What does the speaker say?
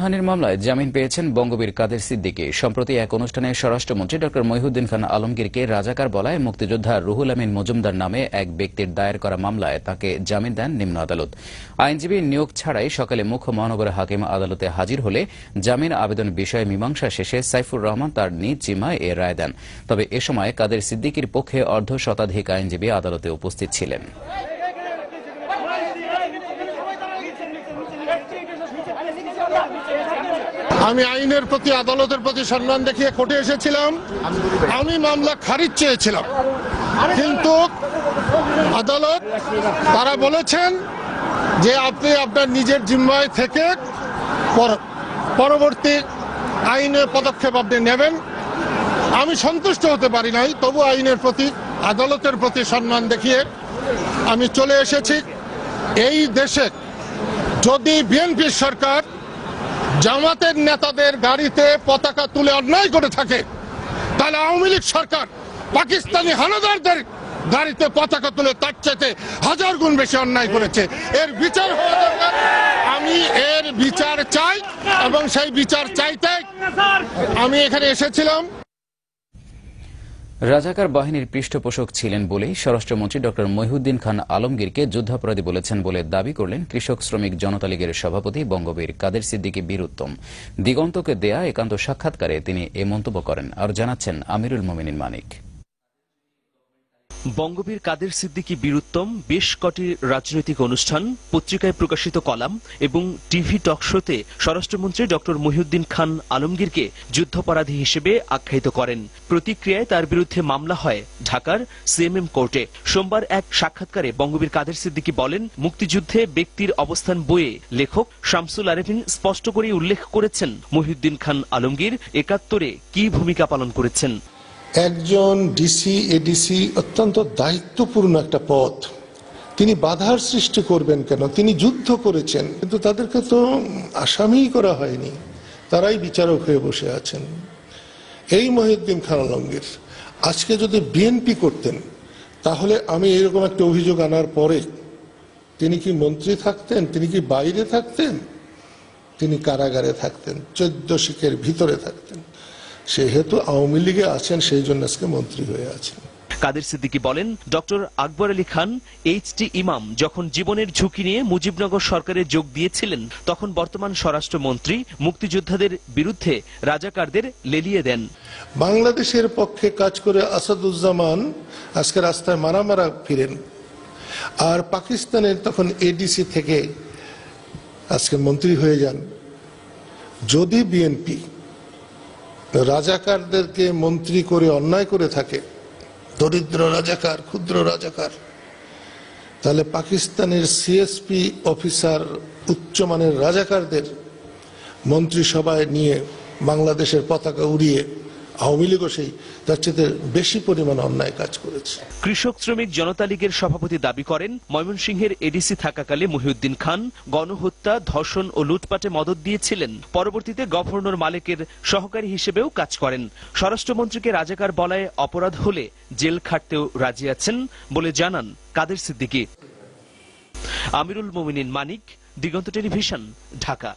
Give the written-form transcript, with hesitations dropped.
হানির মামলায় জামিন পেয়েছেন বঙ্গবীর কাদের সিদ্দিকী। সম্প্রতি এক অনুষ্ঠানে স্বরাষ্ট্রমন্ত্রী ড মহিউদ্দিন খান আলমগীরকে রাজাকার বলায় মুক্তিযোদ্ধা রুহুল আমিন মজুমদার নামে এক ব্যক্তির দায়ের করা মামলায় তাকে জামিন দেন নিম্ন আদালত। আইনজীবী নিয়োগ ছাড়াই সকালে মুখ্য মহানগর হাকিম আদালতে হাজির হলে জামিন আবেদন বিষয়ে মীমাংসা শেষে সাইফুর রহমান তার নিজ জিম্মায় এ রায় দেন। তবে এ সময় কাদের সিদ্দিকীর পক্ষে অর্ধ শতাধিক আইনজীবী আদালতে উপস্থিত ছিলেন। আমি আইনের প্রতি, আদালতের প্রতি সম্মান দেখিয়ে কোর্টে এসেছিলাম। আমি মামলা খারিজ চেয়েছিলাম, কিন্তু আদালত তারা বলেছেন যে আপনি আপনার নিজের জিম্মায় থেকে পরবর্তী আইনে পদক্ষেপ আপনি নেবেন। আমি সন্তুষ্ট হতে পারি নাই, তবু আইনের প্রতি, আদালতের প্রতি সম্মান দেখিয়ে আমি চলে এসেছি। এই দেশে যদি বিএনপির সরকার জামাতের নেতাদের গাড়িতে পতাকা তুলে অন্যায় করে থাকে, তাহলে আওয়ামী লীগ সরকার পাকিস্তানি হানাদারদের গাড়িতে পতাকা তুলে তার চাইতে হাজার গুণ বেশি অন্যায় করেছে। এর বিচার হওয়া দরকার। আমি এর বিচার চাই এবং সেই বিচার চাইতে আমি এখানে এসেছিলাম। রাজাকার বাহিনীর পৃষ্ঠপোষক ছিলেন বলেই স্বরাষ্ট্রমন্ত্রী ড মহিউদ্দিন খান আলমগীরকে যুদ্ধাপরাধী বলেছেন বলে দাবি করলেন কৃষক শ্রমিক জনতা লীগের সভাপতি বঙ্গবীর কাদের সিদ্দিকী বীরুত্তম। দিগন্তকে দেয়া একান্ত সাক্ষাৎকারে তিনি এ মন্তব্য করেন। আর জানাচ্ছেন আমিরুল মোমিনিন মানিক। বঙ্গবীর কাদের সিদ্দিকী বীরুত্তম বেশ কটি রাজনৈতিক অনুষ্ঠান, পত্রিকায় প্রকাশিত কলাম এবং টিভি টক শোতে স্বরাষ্ট্রমন্ত্রী ড মহিউদ্দিন খান আলমগীরকে যুদ্ধাপরাধী হিসেবে আখ্যায়িত করেন। প্রতিক্রিয়ায় তার বিরুদ্ধে মামলা হয় ঢাকার সিএমএম কোর্টে। সোমবার এক সাক্ষাৎকারে বঙ্গবীর কাদের সিদ্দিকী বলেন, মুক্তিযুদ্ধে ব্যক্তির অবস্থান বইয়ে লেখক শামসুল আরেফিন স্পষ্ট করে উল্লেখ করেছেন মহিউদ্দিন খান আলমগীর ৭১-এ কি ভূমিকা পালন করেছেন। একজন ডিসি, এডিসি অত্যন্ত দায়িত্বপূর্ণ একটা পদ। তিনি বাধার সৃষ্টি করবেন কেন? তিনি যুদ্ধ করেছেন, কিন্তু তাদেরকে তো আসামি করা হয়নি, তারাই বিচারক হয়ে বসে আছেন। এই মহিউদ্দিন খান আলমগীর আজকে যদি বিএনপি করতেন, তাহলে আমি এরকম একটা অভিযোগ আনার পরে তিনি কি মন্ত্রী থাকতেন? তিনি কি বাইরে থাকতেন? তিনি কারাগারে থাকতেন, 14 শিখের ভিতরে থাকতেন। সেহেতু আওয়ামী লীগে আছেন, সেই জন্য আজকে মন্ত্রী হয়ে আছেন। কাদের সিদ্দিকী বলেন, ডক্টর আকবর আলী খান এইচটি ইমাম যখন জীবনের ঝুঁকি নিয়ে মুজিবনগর সরকারে যোগ দিয়েছিলেন, তখন বর্তমান স্বরাষ্ট্রমন্ত্রী মুক্তিযোদ্ধাদের বিরুদ্ধে রাজাকারদের লেলিয়ে দেন। বাংলাদেশের পক্ষে কাজ করে আসাদুজ্জামান আজকে রাস্তায় মারা ফিরেন, আর পাকিস্তানের তখন এডিসি থেকে আজকে মন্ত্রী হয়ে যান। যদি বিএনপি রাজাকারদেরকে মন্ত্রী করে অন্যায় করে থাকে, দরিদ্র রাজাকার, ক্ষুদ্র রাজাকার, তাহলে পাকিস্তানের সিএসপি অফিসার উচ্চমানের রাজাকারদের মন্ত্রিসভায় নিয়ে বাংলাদেশের পতাকা উড়িয়ে আওয়ামী লীগও সেই তার চেয়ে বেশি পরিমাণ অন্যায় কাজ করেছে। কৃষক শ্রমিক জনতা লীগের সভাপতি দাবি করেন, ময়মনসিংহের এডিসি থাকাকালে মহিউদ্দিন খান গণহত্যা, ধর্ষণ ও লুটপাটে মদদ দিয়েছিলেন। পরবর্তীতে গভর্নর মালেকের সহকারী হিসেবেও কাজ করেন। স্বরাষ্ট্রমন্ত্রীকে রাজাকার বলায় অপরাধ হলে জেল খাটতেও রাজি আছেন বলে জানান কাদের সিদ্দিকী। আমিরুল মোমিনিন মানিক, দিগন্ত টেলিভিশন, ঢাকা।